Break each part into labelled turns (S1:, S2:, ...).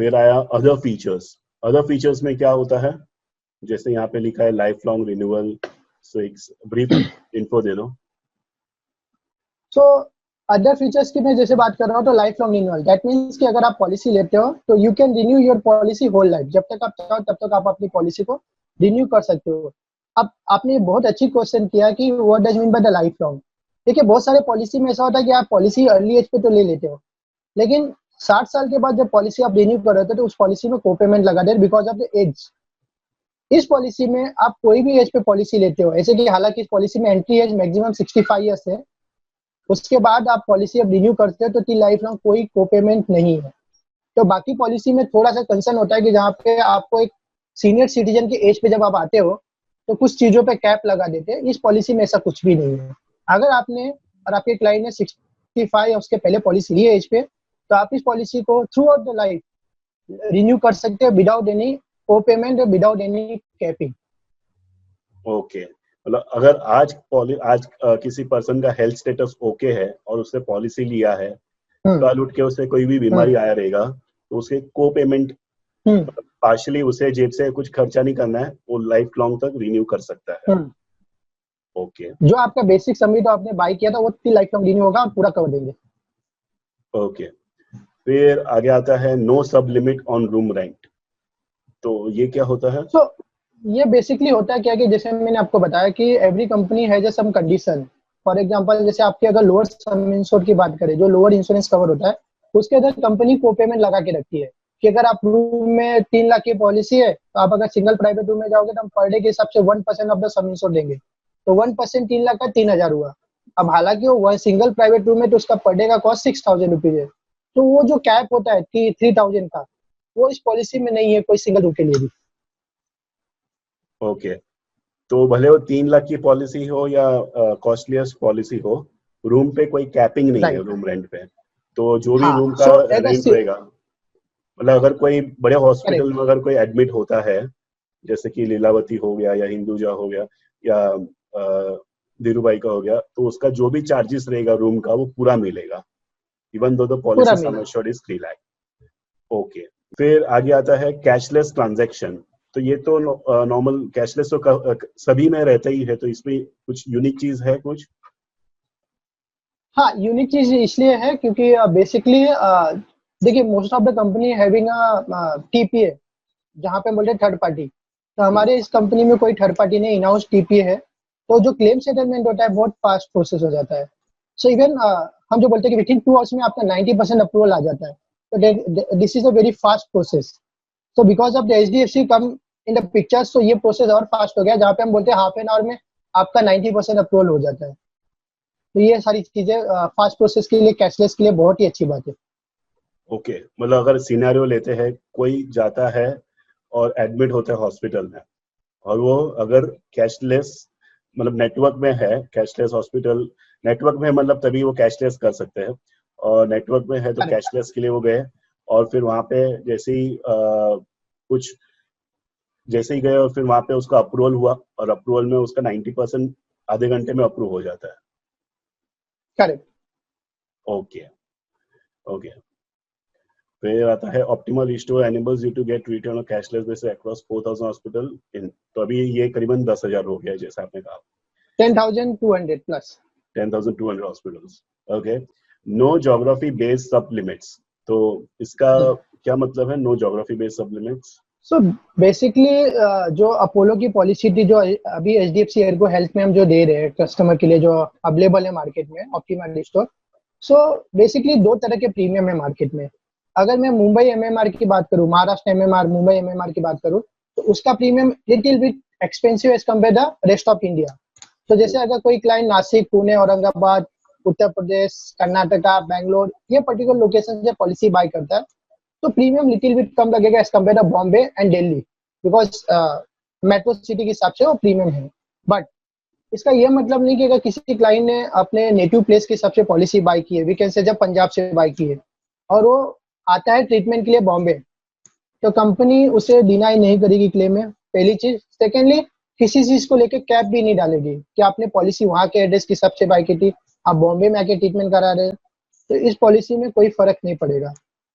S1: फिर आया other features. Other features में क्या होता है, जैसे यहाँ पे लिखा है लाइफ लॉन्ग रिन्यूअल, सो एक ब्रीफ इन्फो दे दो।
S2: सो अदर फीचर्स की मैं जैसे बात कर रहा हूँ तो life long renewal, that means कि अगर आप पॉलिसी लेते हो तो you can renew your policy whole life, जब तक आप चाहो तब तक आप अपनी पॉलिसी को रिन्यू कर सकते हो। अब आपने बहुत अच्छी क्वेश्चन किया कि what does mean by the life long. देखिए बहुत सारे पॉलिसी में ऐसा होता है कि आप पॉलिसी अर्ली एज पे तो ले लेते हो, लेकिन 60 साल के बाद जब पॉलिसी आप रिन्यू कर रहे हो तो उस पॉलिसी में को पेमेंट लगा दे बिकॉज ऑफ द एज। इस पॉलिसी में आप कोई भी एज पे पॉलिसी लेते हो, ऐसे कि हालांकि इस पॉलिसी में एंट्री एज मैक्सिमम 65 ईयर्स है, उसके बाद आप पॉलिसी अब रिन्यू करते हैं तो ती लाइफ लॉन्ग कोई को पेमेंट नहीं है। तो बाकी पॉलिसी में थोड़ा सा कंसर्न होता है कि जहाँ पे आपको एक सीनियर सिटीजन के एज पे जब आप आते हो तो कुछ चीजों पे कैप लगा देते हैं। इस पॉलिसी में ऐसा कुछ भी नहीं है। अगर आपने और आपके क्लाइंट ने 65 या उसके पहले पॉलिसी ली है एज पे, तो आप इस पॉलिसी को through out the life renew कर सकते हैं विदाउट एनी को payment, without any capping.
S1: Okay, मतलब अगर आज किसी पर्सन का हेल्थ स्टेटस ओके है और उसने पॉलिसी लिया है, कल उठ के उसे कोई भी बीमारी आया रहेगा तो उसके को पेमेंट पार्शली उसे जेब से कुछ खर्चा नहीं करना है, वो लाइफ लॉन्ग तक रिन्यू कर सकता है। ओके,
S2: जो आपका बेसिक सबमिट आपने बाय किया था वो लाइफ लॉन्ग रिन्यू होगा, आप पूरा कर देंगे।
S1: ओके, फिर आगे आता है नो सब लिमिट ऑन रूम रेंट। तो ये क्या होता है?
S2: ये बेसिकली होता है क्या कि जैसे मैंने आपको बताया कि every company has some condition. For example जैसे आपके अगर लोअर सम इंश्योर की बात करें, जो लोअर इंश्योरेंस कवर होता है, उसके अंदर कंपनी को पेमेंट लगा के रखती है कि अगर आप रूम में 3 लाख की पॉलिसी है तो आप अगर सिंगल प्राइवेट रूम में जाओगे तो हम पर डे के हिसाब से 1% ऑफ द सम इंश्योर देंगे। तो 1% 3 लाख का 3,000 हुआ। अब हालांकि वो सिंगल प्राइवेट रूम में तो उसका पर डे का कॉस्ट 6,000 रुपीज है, तो वो जो कैप होता है 3,000 का, वो इस पॉलिसी में नहीं है कोई सिंगल रूम के लिए भी।
S1: ओके, तो भले वो 3 लाख की पॉलिसी हो या कॉस्टलीस्ट पॉलिसी हो, रूम पे कोई कैपिंग नहीं है रूम रेंट पे। तो जो भी रूम का रेंट रहेगा, मतलब अगर कोई बड़े हॉस्पिटल में अगर कोई एडमिट होता है, जैसे कि लीलावती हो गया या हिंदुजा हो गया या धीरूभाई का हो गया, तो उसका जो भी चार्जेस रहेगा रूम का वो पूरा मिलेगा, even though policy sum assured is 3 lakh. Okay, फिर आगे आता है कैशलेस ट्रांजैक्शन। तो ये तो नॉर्मल कैशलेस तो सभी में रहता ही है, तो इसमें कुछ यूनिक चीज है कुछ?
S2: हाँ, यूनिक चीज इसलिए है क्योंकि बेसिकली देखिए most of the company having TPA, जहाँ पे बोलते हैं थर्ड पार्टी। तो हमारे इस कंपनी में कोई थर्ड पार्टी नहीं, इन हाउस टीपीए है। तो जो क्लेम सेटलमेंट होता है बहुत फास्ट प्रोसेस हो जाता है। सो इवन हम जो बोलते हैं कि विथिन 2 आवर्स में आपका 90% अप्रूवल आ जाता है। तो this is a very fast process. So because of the HDFC come in the pictures, तो ये प्रोसेस और फास्ट हो गया, जहाँ पे हम बोलते हैं हाफ एन आवर में आपका 90% अप्रूवल हो जाता है। तो ये सारी चीजें फास्ट प्रोसेस के लिए, कैशलेस के लिए बहुत ही अच्छी बात है।
S1: ओके, मतलब अगर सिनेरियो लेते हैं, कोई जाता है और एडमिट होता है हॉस्पिटल में, और वो अगर कैशलेस मतलब नेटवर्क में है, कैशलेस हॉस्पिटल नेटवर्क में, मतलब तभी वो कैशलेस कर सकते हैं, और नेटवर्क में है तो कैशलेस के लिए वो गए, और फिर वहां पे जैसे ही गए और फिर वहां पे उसका अप्रूवल हुआ, और अप्रूवल में उसका 90% आधे घंटे में अप्रूव हो जाता है।
S2: करेक्ट।
S1: ओके ओके, फिर आता है optimal restore enables you to get return on cashless basis across 4,000 hospital इन। तो अभी ये करीबन 10,000 हो गया जैसा आपने कहा,
S2: 10,200 plus
S1: 10,200 hospitals. Okay, no geography based sub limits. तो इसका क्या मतलब है, no geography based sub limits?
S2: So basically जो अपोलो की पॉलिसी थी, जो अभी एचडीएफसी एर्गो हेल्थ में हम जो दे रहे हैं कस्टमर के लिए, जो अवेलेबल है मार्केट में ऑप्टिमल रिस्टोर। सो बेसिकली 2 तरह के प्रीमियम है मार्केट में। अगर मैं मुंबई एमएमआर की बात करूं, महाराष्ट्र एमएमआर, मुंबई एमएमआर की बात करूं, तो उसका premium little bit expensive as compare the rest of India. तो जैसे अगर कोई क्लाइंट नासिक, पुणे, औरंगाबाद, उत्तर प्रदेश, कर्नाटका, बैंगलोर, ये पर्टिकुलर लोकेशन से पॉलिसी बाय करता है, तो प्रीमियम लिटिल बिट कम लगेगा as compare to Bombay and Delhi, because metro city के हिसाब से वो प्रीमियम है। बट इसका ये मतलब नहीं कि अगर किसी क्लाइंट ने अपने नेटिव प्लेस के हिसाब से पॉलिसी बाय की है, वीकेंड से जब पंजाब से बाय की है, और वो आता है ट्रीटमेंट के लिए बॉम्बे, तो कंपनी उसे डिनाई नहीं करेगी क्लेम में, पहली चीज। सेकेंडली, किसी चीज को लेकर कैप भी नहीं डालेगी कि आपने पॉलिसी वहां के एड्रेस के हिसाब से बाय की थी, आप बॉम्बे में आके ट्रीटमेंट करा रहे हैं। तो इस पॉलिसी में कोई फर्क नहीं पड़ेगा।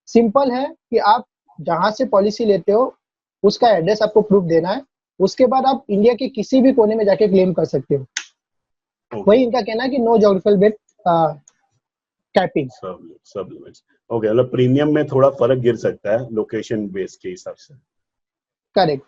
S2: सिंपल है कि आप जहां से पॉलिसी लेते हो उसका एड्रेस आपको प्रूफ देना है, उसके बाद आप इंडिया के किसी भी कोने में जाके क्लेम कर सकते हो। वही इनका कहना है कि नो ज्योग्राफिकल बेट कैपिंग।
S1: सब लिमिट्स। ओके, मतलब प्रीमियम में थोड़ा फर्क गिर सकता है लोकेशन बेस के हिसाब से।
S2: करेक्ट।